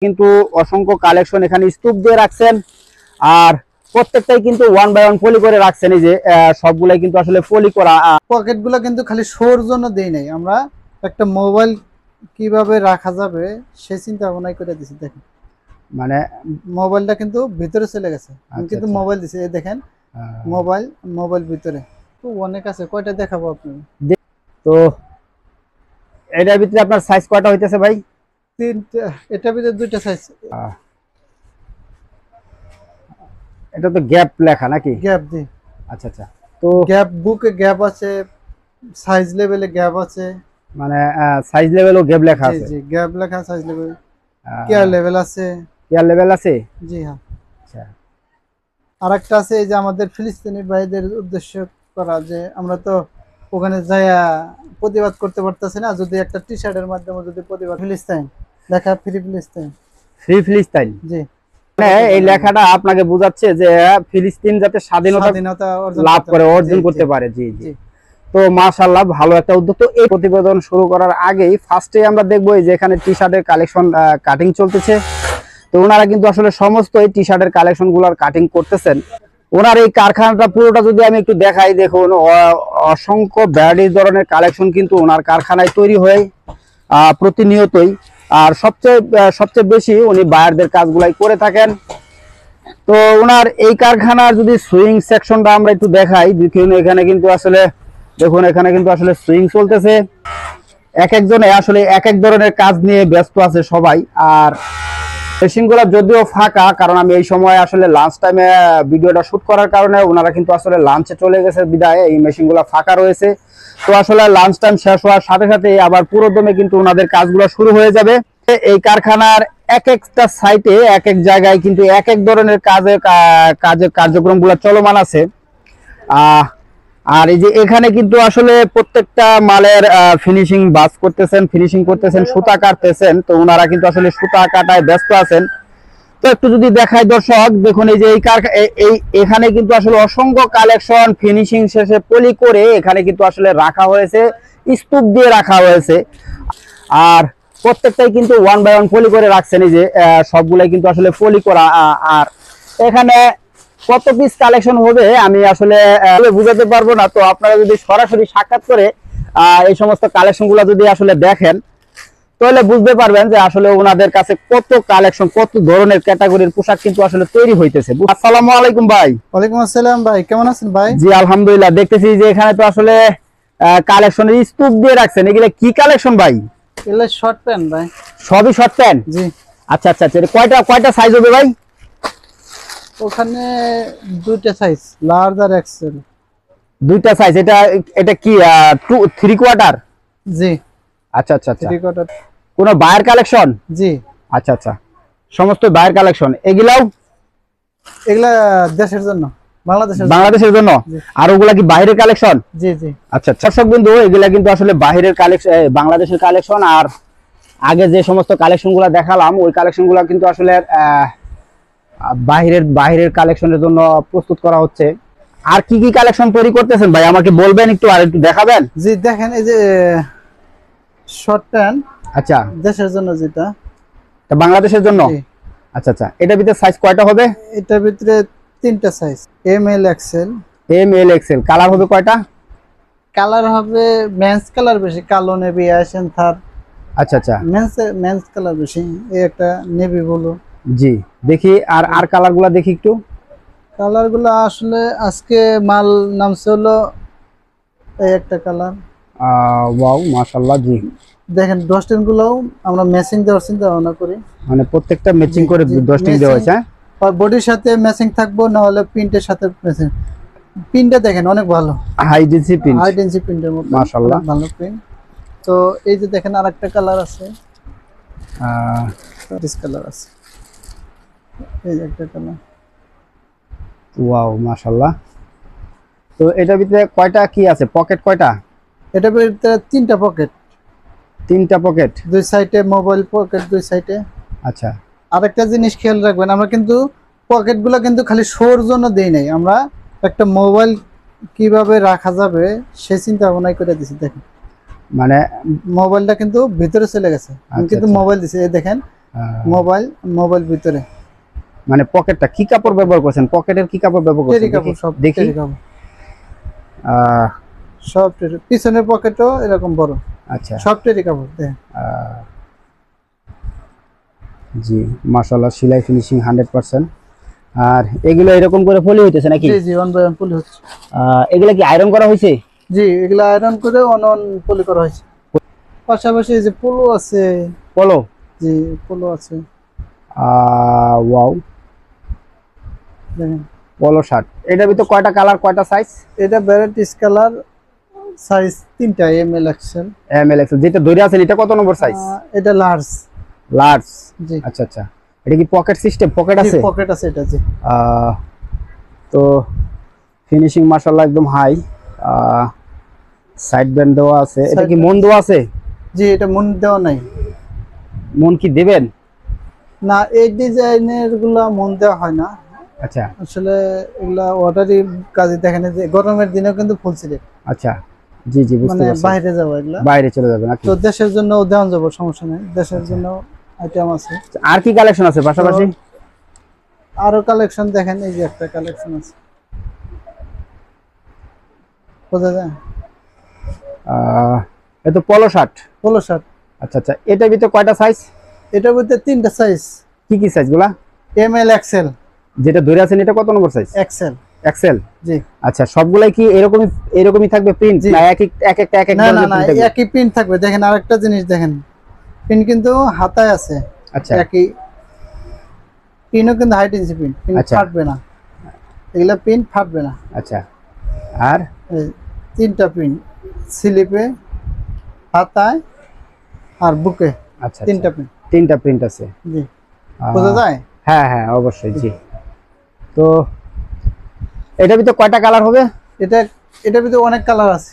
কিন্তু অসংখ্য কালেকশন এখানে স্তূপ দিয়ে রাখছেন আর প্রত্যেকটাই কিন্তু 1 বাই 1 পলি করে রাখছেন। এই যে সবগুলাই কিন্তু আসলে পলি করা। পকেটগুলো কিন্তু খালি শোর জন্য দেই নাই, আমরা একটা মোবাইল কিভাবে রাখা যাবে সেই চিন্তা ভাবনাই করে দিছি। দেখেন মানে মোবাইলটা কিন্তু ভিতরে চলে গেছে, আমি কিন্তু আচ্ছা। মোবাইল দিছি, এই দেখেন মোবাইল ভিতরে তো অনেক আছে। কয়টা দেখাবো আপনি? তো এটার ভিতরে আপনার সাইজ কয়টা হইতেছে ভাই? তিনটা, এটার ভিতরে দুইটা সাইজ। এটা তো গ্যাপ লেখা নাকি? গ্যাপ দি। আচ্ছা আচ্ছা, তো গ্যাপ বুকে গ্যাপ আছে, সাইজ লেভেলে গ্যাপ আছে, মানে সাইজ লেভেলও গ্যাপ লেখা জি আছে। জি গ্যাপ লেখা, সাইজ লেভেল, কেয়ার লেভেল আছে। কেয়ার লেভেল আছে? জি হ্যাঁ। আচ্ছা, আরেকটা আছে এই যে আমাদের ফিলিস্তিনি ভাইদের উদ্দেশ্য করা, যে আমরা তো ওখানে যাইয়া প্রতিবাদ করতে পারতেছি না, যদি একটা টি শার্টের মাধ্যমে যদি প্রতিবাদ, ফিলিস্তিন লেখা, ফ্রি ফিলিস্তিন, ফ্রি ফিলিস্তাইন। জি মানে এই লেখাটা আপনাকে বোঝাচ্ছে যে ফিলিস্তিন যাতে স্বাধীনতা লাভ করে, অর্জন করতে পারে। জি জি। তো মাশাআল্লাহ, ভালো একটা উদ্যোগ। তো এই প্রতিবেদন শুরু করার আগেই ফার্স্টে আমরা দেখবো যে এখানে টি শার্টের কালেকশন কাটিং চলতেছে। তো ওনারা কিন্তু আসলে সমস্ত এই টি শার্টের কালেকশন গুলার কাটিং করতেছেন। ওনার এই কারখানাটা পুরোটা যদি আমি একটু দেখাই, দেখুন অসংখ্য ভ্যারাইটিস ধরনের কালেকশন কিন্তু ওনার কারখানায় তৈরি হয় প্রতিনিয়তই। আর সবচেয়ে বেশি উনি বায়ারদের কাজগুলাই করে থাকেন। তো ওনার এই কারখানার যদি সুইং সেকশনটা আমরা একটু দেখাই, দেখুন এখানে কিন্তু আসলে সুইং চলতেছে। এক একজনে আসলে এক এক ধরনের কাজ নিয়ে ব্যস্ত আছে সবাই। আর মেশিনগুলো যদিও ফাঁকা, কারণ আমি এই সময় আসলে লাঞ্চ টাইমে ভিডিওটা শুট করার কারণে ওনারা কিন্তু আসলে লাঞ্চে চলে গেছে, বিদায় এই মেশিনগুলো ফাঁকা রয়েছে। তো আসলে লাঞ্চ টাইম শেষ হওয়ার সাথে সাথে আবার পুরোদমে কিন্তু ওনাদের কাজগুলো শুরু হয়ে যাবে। এই কারখানার এক একটা সাইটে এক এক জায়গায় কিন্তু এক এক ধরনের কার্যক্রমগুলো চলমান আছে। আর এই যে এখানে কিন্তু আসলে প্রত্যেকটা মালের ফিনিশিং করতেছেন, সুতা কাটতেছেন। তো ওনারা কিন্তু আসলে সুতা কাটায় ব্যস্ত আছেন। তো একটু যদি দেখাই দর্শক, দেখুন এই যে এখানে কিন্তু আসলে অসংখ্য কালেকশন ফিনিশিং শেষে পলি করে এখানে কিন্তু আসলে রাখা হয়েছে, স্তূপ দিয়ে রাখা হয়েছে। আর প্রত্যেকটাই কিন্তু 1 বাই 1 পলি করে রাখছেন। এই যে সবগুলাই কিন্তু আসলে পলি করা। আর এখানে কত পিস কালেকশন হবে আমি আসলে বুঝাতে পারবো না। তো আপনারা যদি সরাসরি সাক্ষাৎ করে এই সমস্ত কালেকশন গুলা যদি আসলে দেখেন, তাহলে বুঝতে পারবেন যে আসলে ওনাদের কাছে কত কালেকশন, কত ধরনের ক্যাটাগরির পোশাক কিন্তু আসলে তৈরি হইতেছে। আসসালামু আলাইকুম ভাই। ওয়ালাইকুম আসসালাম ভাই, কেমন আছেন ভাই? জি আলহামদুলিল্লাহ। দেখতেছি যে এখানে তো আসলে কালেকশনের স্তূপ দিয়ে রাখছেন। এগুলো কি কালেকশন ভাই? এগুলো শর্ট প্যান্ট ভাই। সবই শর্ট প্যান্ট? জি। আচ্ছা আচ্ছা আচ্ছা, কয়টা সাইজ হবে ভাই? ওখানে দুইটা সাইজ, লার্জ আর এক্সেল। দুইটা সাইজ। এটা কি 3 কোয়ার্টার? জি। আচ্ছা আচ্ছা আচ্ছা, 3 কোয়ার্টার। কোন বায়ার কালেকশন? জি। আচ্ছা আচ্ছা, সমস্ত বায়ার কালেকশন। এগুলা দেশের জন্য, বাংলাদেশের জন্য। আর ওগুলা কি বাইরের কালেকশন? জি জি। আচ্ছা, দর্শক বিন্দু, এগুলা কিন্তু আসলে বাইরের কালেকশন, বাংলাদেশের কালেকশন। আর আগে যে সমস্ত কালেকশন গুলা দেখালাম, ওই কালেকশন গুলা কিন্তু আসলে বাইরের কালেকশনের জন্য প্রস্তুত করা হচ্ছে। আর কি কি কালেকশন তৈরি করতেছেন ভাই, আমাকে বলবেন একটু, আর একটু দেখাবেন? জি দেখেন, এই যে শর্ট প্যান্ট। আচ্ছা, দেশের জন্য যেটা, বাংলাদেশের জন্য। আচ্ছা আচ্ছা, এটার ভিতরে সাইজ কয়টা হবে? এটার ভিতরে 3টা size, M L XL. M L XL. Colour হবে কয়টা? কালার হবে মেন্স কালার বেশি, কালো, নেভি, অ্যাশ এন্ড থার। আচ্ছা আচ্ছা, মেন্স কালার বেশি। এই একটা নেভি ব্লু। জি দেখি। আর কালারগুলো দেখি একটু। কালারগুলো আসলে আজকে মাল নামছে হলো এই একটা কালার। ওয়াও মাশাআল্লাহ। জি দেখেন ডস্টিং গুলোও আমরা ম্যাচিং দেওয়ার চিন্তা ভাবনা করি, মানে প্রত্যেকটা ম্যাচিং করে ডস্টিং দেওয়া হয়েছে। আর বডির সাথে ম্যাচিং থাকবো, না হলে প্রিন্টের সাথে ম্যাচিং। প্রিন্টটা দেখেন অনেক ভালো, হাই ডেনসিটি প্রিন্টের মতো মাশাআল্লাহ, ভালো প্রিন্ট। তো এই যে দেখেন আরেকটা কালার আছে, দিস কালার আছে, এই যে একটা কালার। ওয়াও মাশাআল্লাহ। তো এটার ভিতরে কয়টা কি আছে, পকেট কয়টা? এটার ভিতরে 3টা পকেট। 3টা পকেট, দুই সাইডে মোবাইল পকেট, দুই সাইডে। আচ্ছা। আরেকটা জিনিস খেয়াল রাখবেন, আমরা কিন্তু পকেটগুলো কিন্তু খালি শোর জন্য দেই নাই, আমরা একটা মোবাইল কিভাবে রাখা যাবে সেই চিন্তা ভাবনাই করে দিছি। দেখেন মানে মোবাইলটা কিন্তু ভিতরে চলে গেছে, আমি কিন্তু মোবাইল দিছি, এই দেখেন মোবাইল ভিতরে। মানে পকেটটা কি কাপড় ব্যবহার করছেন? পকেটের কি কাপড় ব্যবহার করছেন? টেরি কাপড়, সব দেখি। টেরি কাপড়, সব টেরি। পিছনের পকেটও এরকম বড়। আচ্ছা, সব টেরি কাপড়। জি মাশাআল্লাহ, সেলাই ফিনিশিং 100%। আর এগুলো এরকম করে পলি হইতেছে নাকি? জি জি, অন বাই অন পলি হচ্ছে। এগুলা কি আয়রন করা হয়েছে? জি, এগুলা আয়রন করে অন অন পলি করা হয়েছে। পাশাপাশি এই যে পোলো আছে। পলো? জি, পোলো আছে। ওয়াও, দেখেন পলো শার্ট। এটার ভিতর কয়টা কালার, কয়টা সাইজ? এটা ভ্যারাইটিস কালার, সাইজ 3টা, M L XL. M L XL. যেটা ধরে আছেন এটা কত নম্বর সাইজ? এটা লার্জ। লার্জ। জি। আচ্ছা আচ্ছা, এটা কি পকেট সিস্টেম? পকেট আছে? পকেট আছে এটা। জি। তো ফিনিশিং মাশাআল্লাহ একদম হাই। সাইড ব্যান্ড দেওয়া আছে। এটা কি মন দেওয়া আছে? জি, এটা মন দেওয়া নাই। মন কি দিবেন? না, এই ডিজাইনের গুলা মন দেওয়া হয় না। আচ্ছা, আসলে এগুলা অর্ডারি কাজে। দেখেন যে গরমের দিনেও কিন্তু ফুল সিলেক্ট। আচ্ছা, জি জি বুঝতে মানে পারছি। বাইরে যাবো এগুলা, বাইরে চলে যাবে নাকি? তো দেশের জন্য দেওয়া যাবো, সমস্যা নেই। দেশের জন্য আইটেম আছে। আর কি কালেকশন আছে পাশাপাশি? আরো কালেকশন দেখেন, এই যে একটা কালেকশন আছে, বোঝা যায়? এটা পলো শার্ট। Polo shirt. আচ্ছা আচ্ছা, এটার ভিতরে কয়টা সাইজ? এটার মধ্যে 3টা সাইজ। কি কি সাইজ গুলা? M L XL. যেটা ধরে আছেন এটা কত নম্বর সাইজ? এক্সেল। এক্সেল। জি। আচ্ছা, সবগুলাই কি এরকমই থাকবে প্রিন্ট, না এক একটা এক না না না, একই প্রিন্ট থাকবে। দেখেন আরেকটা জিনিস দেখেন, প্রিন্ট কিন্তু হাতায় আছে। আচ্ছা, একই পিনও কিন্তু হাইট ইঞ্চি পিন, আচ্ছা। ফাটবে না। এগুলা পিন ফাটবে না। আচ্ছা, আর 3টা পিন, স্লিপে, হাতায় আর বুকে। আচ্ছা 3টা পিন। 3টা প্রিন্ট আছে। জি, বোঝা যায়? হ্যাঁ হ্যাঁ অবশ্যই। জি। তো এটার ভিতরে কয়টা কালার হবে? এটার ভিতরে অনেক কালার আছে।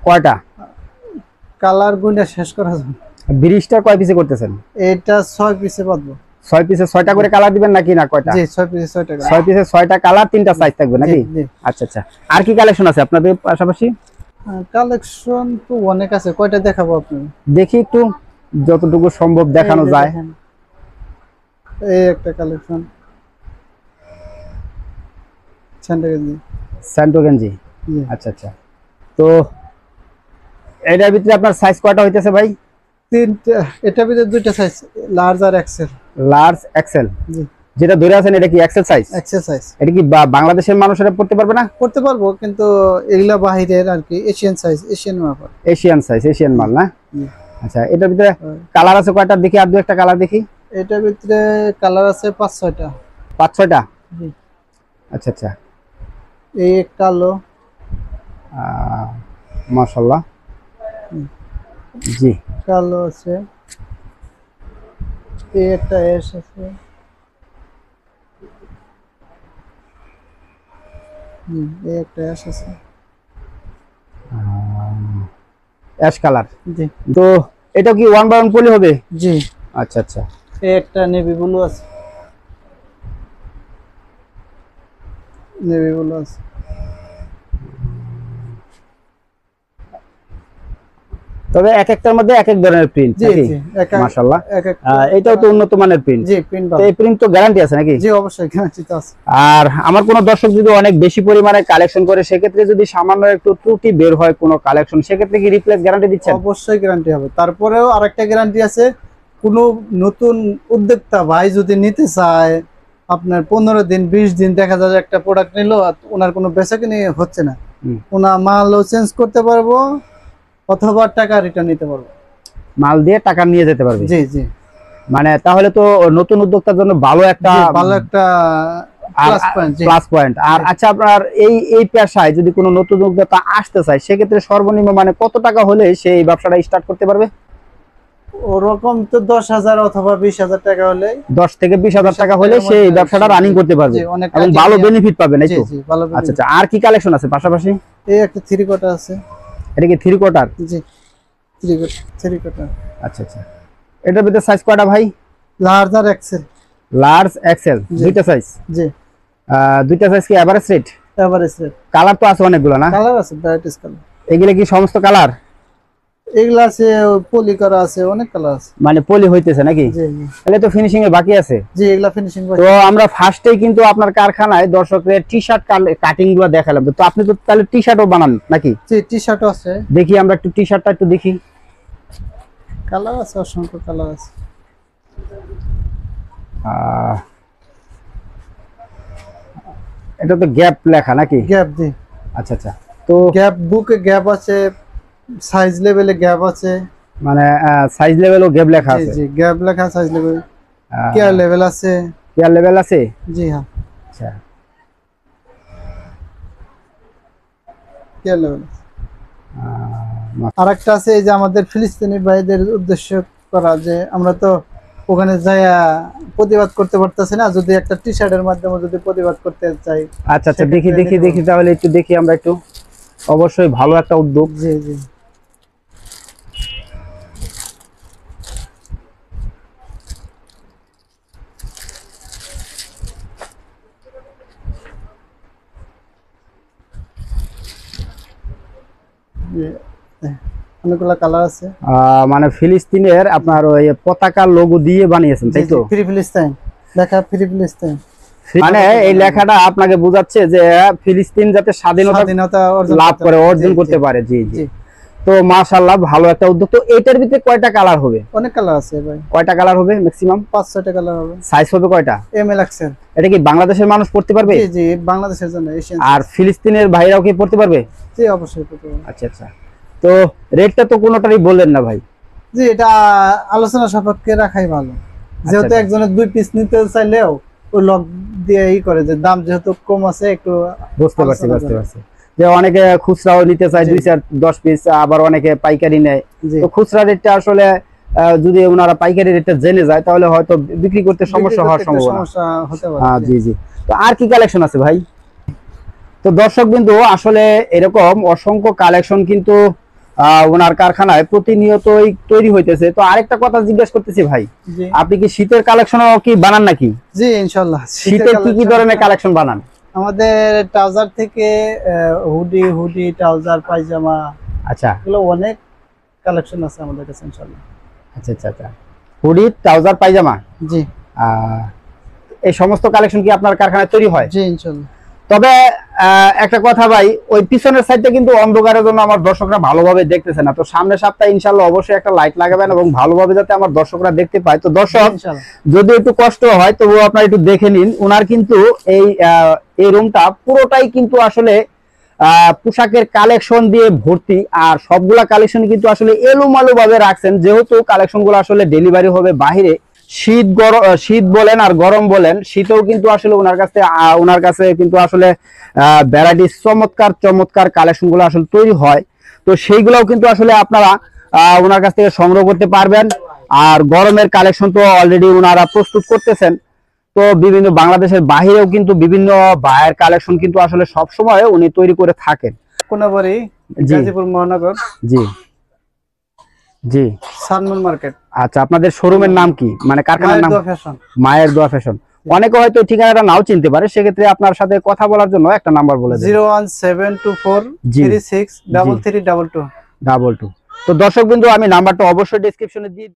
কয়টা কালার গুণে শেষ করা যাবে। 20টা কয় পিসে করতেছেন? এটা 6 পিসে বাঁধবো। 6 পিসে 6টা করে কালার দিবেন নাকি, না কয়টা? জি, 6 পিসে 6টা। 6 পিসে 6টা কালার, 3টা সাইজ থাকবে নাকি? জি। আচ্ছা আচ্ছা, আর কি কালেকশন আছে আপনাদের পাশাপাশি? কালেকশন তো অনেক আছে, কয়টা দেখাবো আপনি? দেখি একটু, যতটুকু সম্ভব দেখানো যায়। এই একটা কালেকশন, স্যান্টো গেঞ্জি। আচ্ছা আচ্ছা, তো এটার ভিতরে আপনার সাইজ কয়টা হইতেছে ভাই? 3টা। এটার ভিতরে 2টা সাইজ, লার্জ আর এক্সেল। Large, XL. জি। যেটা ধরে আছেন এটা কি এক্সেল সাইজ? XL size. এটা কি বাংলাদেশের মানুষেরা পড়তে পারবে না? করতে পারবো, কিন্তু এগুলা বাহিরের আর কি, এশিয়ান সাইজ, এশিয়ান মাপা। এশিয়ান সাইজ, এশিয়ান মাল না? জি। আচ্ছা, এটার ভিতরে কালার আছে কয়টা দেখি, আর দু একটা কালার দেখি। এটার ভিতরে কালার আছে 5-6টা। 5-6টা? জি। আচ্ছা আচ্ছা, এই এক কালো। মাশাআল্লাহ। জি, কালো আছে। এই একটা অ্যাশ আছে। এই একটা অ্যাশ আছে। Ash colour. জি। তো এটা কি 1 বাই 1 পলি হবে? জি। আচ্ছা আচ্ছা, এই একটা নেভি ব্লু আছে। নেভি ব্লু আছে। তবে এক একটার মধ্যে এক এক ধরনের প্রিন্ট নাকি? মাশাআল্লাহ, এটাও তো উন্নত মানের প্রিন্ট। জি, প্রিন্ট। এই প্রিন্ট তো গ্যারান্টি আছে নাকি? জি, অবশ্যই গ্যারান্টি তো আছে। আর আমার কোন দর্শক যদি অনেক বেশি পরিমাণে কালেকশন করে, সেক্ষেত্রে যদি সামান্য একটু ত্রুটি বের হয় কোন কালেকশন, সেক্ষেত্রে কি রিপ্লেস গ্যারান্টি দিচ্ছেন? অবশ্যই গ্যারান্টি হবে। তারপরেও আরেকটা গ্যারান্টি আছে, কোন নতুন উদ্যোক্তা ভাই যদি নিতে চায়, আপনার 15 দিন 20 দিন দেখা যায় একটা প্রোডাক্ট নিল, ওনার কোনো বেচাকেনি হচ্ছে না, ওনার মালও চেঞ্জ করতে পারবো অথবা টাকা রিটার্ন নিতে পারবো। মাল দিয়ে টাকা নিয়ে যেতে পারবে? জি জি। মানে তাহলে তো নতুন উদ্যোক্তার জন্য ভালো একটা প্লাস পয়েন্ট। আর আচ্ছা, আপনার এই পেশায় যদি কোনো নতুন উদ্যোক্তা আসতে চায়, সেক্ষেত্রে সর্বনিম্ন মানে কত টাকা হলে সেই ব্যবসাটা স্টার্ট করতে পারবে? ওরকম তো 10,000 অথবা 20,000 টাকা হলে, 10 থেকে 20,000 টাকা হলে সেই ব্যবসাটা রানিং করতে পারবে এবং ভালো বেনিফিট পাবে, তাই তো? আচ্ছা আচ্ছা, আর কি কালেকশন আছে পাশাপাশি? এই একটা 3 কোয়ার্টার আছে। এটা কি 3 কোয়ার্টার? জি, 3 কোয়ার্টার। আচ্ছা আচ্ছা, এটার ভিতরে সাইজ কয়টা ভাই? লার্জ আর এক্সেল। লার্জ, এক্সেল, দুইটা সাইজ? জি। দুইটা সাইজ কি average rate? Average rate. Colour তো আছে অনেকগুলো না? কালার আছে, ভ্যারাইটিস কালার। এগুলা কি সমস্ত কালার? এগুলা আছে, পলি করা আছে, অনেক কালার আছে। মানে পলি হইতেছে নাকি? জি জি তাহলে তো ফিনিশিং এ বাকি আছে। জি, এগুলা ফিনিশিং তো আমরা ফার্স্টেই কিন্তু আপনার কারখানায় দর্শকদের টি শার্ট কাটিং গুলো দেখালাম, তো আপনি তো তাহলে টি শার্টও বানান নাকি? জি, টি শার্টও আছে। দেখি আমরা একটু টি শার্টটা একটু দেখি। কালার আছে, অসংখ্য কালার আছে। এটা তো গ্যাপ লেখা নাকি? গ্যাপ, জি। আচ্ছা আচ্ছা, তো গ্যাপ, বুকে গ্যাপ আছে, সাইজ লেভেলে গ্যাপ আছে। মানে সাইজ লেভেলও গ্যাপ লেখা জি আছে? জি, গ্যাপ লেখা, সাইজ লেভেল, কেয়ার লেভেল আছে। কেয়ার লেভেল আছে? জি হ্যাঁ, আচ্ছা। Care level. আরেকটা আছে এই যে আমাদের ফিলিস্তিনি ভাইদের উদ্দেশ্য করা, যে আমরা তো ওখানে যাইয়া প্রতিবাদ করতে পারতেছি না, যদি একটা টি শার্টের মাধ্যমে যদি প্রতিবাদ করতে চাই। আচ্ছা আচ্ছা, দেখি দেখি দেখি, তাহলে একটু দেখি আমরা একটু। অবশ্যই ভালো একটা উদ্যোগ। জি জি, অনেকগুলা কালার আছে। মানে ফিলিস্তিনের আপনার ওই পতাকার লোগো দিয়ে বানিয়েছেন, তাই তো? ফ্রি ফিলিস্তিন লেখা, ফ্রি ফিলিস্তিন। মানে এই লেখাটা আপনাকে বোঝাচ্ছে যে ফিলিস্তিন যাতে স্বাধীনতা লাভ করে, অর্জন করতে পারে। জি জি। তো মাশাআল্লাহ, ভালো একটা উদ্যোগ। তো এটার ভিতরে কয়টা কালার হবে? অনেক কালার আছে ভাই। কয়টা কালার হবে ম্যাক্সিমাম? 5-6টা কালার হবে। সাইজ হবে কয়টা? M L XL. এটা কি বাংলাদেশের মানুষ পড়তে পারবে? জি জি, বাংলাদেশের জন্য, এশিয়ান। আর ফিলিস্তিনের ভাইরাও কি পড়তে পারবে? জি অবশ্যই পড়তে পারবে। আচ্ছা আচ্ছা, তো রেটটা তো কোনোটারই বললেন না ভাই। জি, এটা আলোচনা সাপেক্ষে রাখাই ভালো, যেহেতু একজনের 2 পিস নিতে চাইলেও ওই লক দিয়ে করে, যে দাম যেহেতু কম আছে একটু। বুঝতে পারছি বুঝতে পারছি, যে অনেকে খুচরাও নিতে চায় 2-4-10 পিস, আবার অনেকে পাইকারি নেয়। তো খুচরা রেটটা আসলে যদি ওনারা পাইকারি রেটটা জেনে যায়, তাহলে হয়তো বিক্রি করতে সমস্যা হওয়ার সমস্যা হতে পারে। জি জি। তো আর কি কালেকশন আছে ভাই? তো দর্শক বিন্দু, আসলে এরকম অসংখ্য কালেকশন কিন্তু ওনার কারখানায় প্রতিনিয়তই তৈরি হইতেছে। তো আরেকটা কথা জিজ্ঞেস করতেছি ভাই, আপনি কি শীতের কালেকশনও কি বানান নাকি? জি ইনশাআল্লাহ। শীতের কি কি ধরনের কালেকশন বানান? আমাদের ট্রাউজার থেকে হুডি, ট্রাউজার, পায়জামা, আচ্ছা, এগুলো অনেক কালেকশন আছে আমাদের কাছে ইনশাআল্লাহ। আচ্ছা আচ্ছা আচ্ছা, হুডি, ট্রাউজার, পায়জামা। জি, এই সমস্ত কালেকশন কি আপনার কারখানায় তৈরি হয়? জি ইনশাআল্লাহ। তবে একটা কথা ভাই, ওই পিছনের সাইডটা কিন্তু অন্ধকারের জন্য আমার দর্শকরা ভালোভাবে দেখতেছে না। তো সামনের সপ্তাহে ইনশাআল্লাহ অবশ্যই একটা লাইট লাগাবেন, এবং ভালোভাবে যাতে আমার দর্শকরা দেখতে পায়। তো দর্শক, যদি একটু কষ্ট হয় তবু আপনারা একটু দেখে নিন। ওনার কিন্তু এই রুমটা পুরোটাই কিন্তু আসলে পোশাকের কালেকশন দিয়ে ভর্তি, আর সবগুলা কালেকশন কিন্তু আসলে এলোমালো ভাবে রাখছেন, যেহেতু কালেকশন গুলো আসলে ডেলিভারি হবে বাহিরে। শীত বলেন আর গরম বলেন, শীতেও কিন্তু আসলে ওনার কাছে কিন্তু আসলে ভ্যারাইটি চমৎকার চমৎকার কালেকশন গুলো আসলে তৈরি হয়। তো সেইগুলোও কিন্তু আসলে আপনারা ওনার কাছ থেকে সংগ্রহ করতে পারবেন। আর গরমের কালেকশন তো অলরেডি ওনারা প্রস্তুত করতেছেন। তো বিভিন্ন বাংলাদেশের বাহিরেও কিন্তু বিভিন্ন ভাইয়ের কালেকশন কিন্তু আসলে সবসময় উনি তৈরি করে থাকেন। কোনাবাড়ি, গাজীপুর মহানগর। জি জি, সানমুন মার্কেট। আচ্ছা, আপনাদের শোরুমের নাম কি, মানে কারখানার নাম? মায়ের দোয়া ফ্যাশন। অনেকে হয়তো ঠিকানাটা নাও চিনতে পারে, সেক্ষেত্রে আপনার সাথে কথা বলার জন্য একটা নাম্বার বলে দেন। 0172436332222। তো দর্শক বিন্দু, আমি নাম্বারটা অবশ্যই ডেসক্রিপশনে দিয়ে